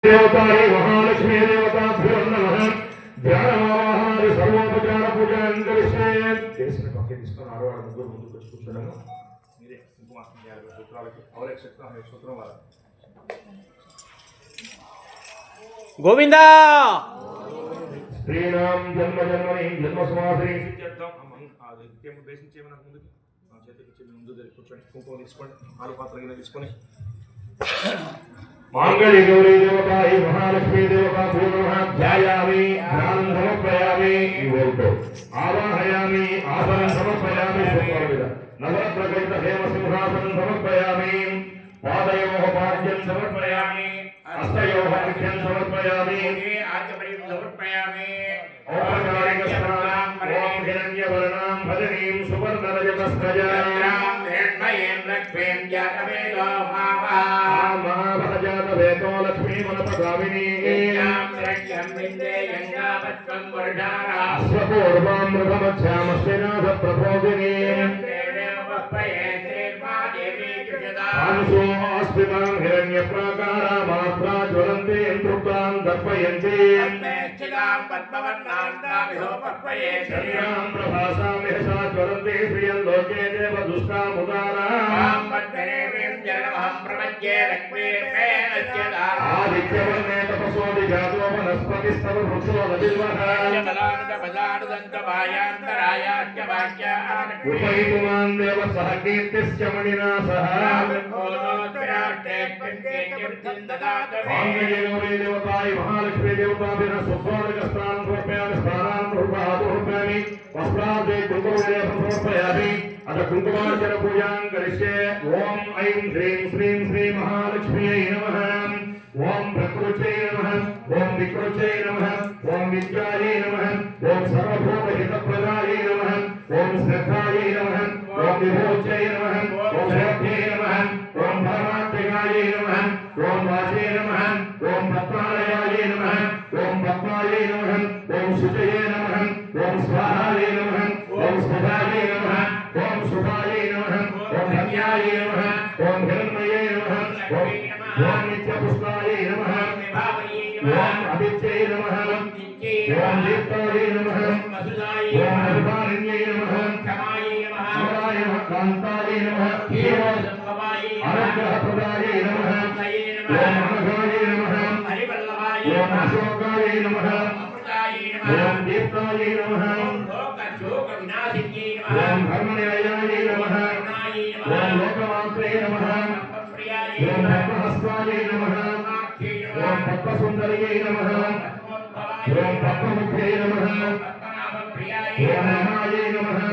देवताय महालक्ष्मी देवताभ्यो नमः ध्यानमावाहनादि सर्वोपचार पूजनं करिष्ये చేసిన పక్కకి తీసుకొని ఆడవాళ్ళ ముగ్గురు ముందుకు వచ్చి కూర్చోడము మీరే కుంకుమార్చన చేయాలి సూత్రాలకి అవలేక సూత్రం వారు గోవిందా శ్రీరామ జన్మ జన్మని జన్మ సమాధి చేద్దాం అది ఇంకేం ఉద్దేశించి ఏమన్నా ముందుకి నా చేతికి ఇచ్చి ముందు కూర్చోండి కుంకుమ తీసుకోండి ఆలు పాత్ర కింద తీసుకొని मांगल्य गौरी देवताय महालक्ष्मी देवताभ्यो नमः ध्यायामि ध्यानं समर्पयामि इवोल्टो आवाहयामि आसनं समर्पयामि सोमवारविद नवरत्नकलित हेम सिंहासनं समर्पयामि पादयोः पाद्यं समर्पयामि हस्तयोः अर्घ्यं समर्पयामि आचमनीं समर्पयामि औपचारिकस्नानं ओम हिरण्यवर्णां भजनीं सुवर्णरजतस्रजां हिरण्मयीं लक्ष्मीं जातवेदो महाभाजातवेदो लक्ष्मी मनपगामिनी रक्ष्यं विन्दे यङ्गावत्वं वर्षाणा स्वपूर्वामृतमध्यामस्ति नाथ प्रबोधिनी आंसोऽस्मितां हिरण्यप्राकारा मात्रा ज्वलन्ति तृप्तां दर्पयन्ति शरीरां प्रभासां यशसा ज्वलन्ति श्रियं लोके देवदुष्टामुदारां आदित्यवर्णे तपसो विजातो वनस्पतिस्तव वृक्षो नबिल्वः उपैतुमान् देवः सह कीर्तिश्च मणिना सह देवताय महालक्ष्मी देवताभिः सुस्वार्गस्नानं समर्पयामि स्नानान् समर्पयामि वस्त्रार्थे कुङ्कुमलेपं समर्पयामि अथ कुङ्कुमार्चन पूजां करिष्ये ओम ऐं ह्रीं श्रीं श्री महालक्ष्म्यै नमः ओम प्रकृत्यै नमः ओम विकृत्यै नमः ओम विद्यायै नमः ओम सर्वभूतहितप्रदायै नमः ओम श्रद्धायै नमः ओम विभूत्यै नमः ओम श्रद्धे नमः ओम परमात्मिकायै नमः ओम वाचे नमः ओम रत्नालयायै नमः ओम पद्मायै नमः ओम शुचये नमः ओम स्वाहायै नमः ओम स्वधायै नमः ओम शुभायै नमः ओम धन्यायै नमः ओम हिरण्मये नमः ओम नित्यपुष्पायै नमः ओम आदित्यै नमः ओम दीप्तायै नमः ओम निर्वाणिन्यै नमः शिवाय नमः कान्तायै नमः अनुग्रहप्रदायै नमः ओम अनघायै नमः ओम अशोकायै नमः ओम दीप्तायै नमः ओम धर्मनिलयायै नमः ओम लोकमात्रे नमः ओम पद्महस्तायै नमः ओम पद्मसुन्दर्यै नमः ओम पद्ममुख्यै नमः ओम नमायै नमः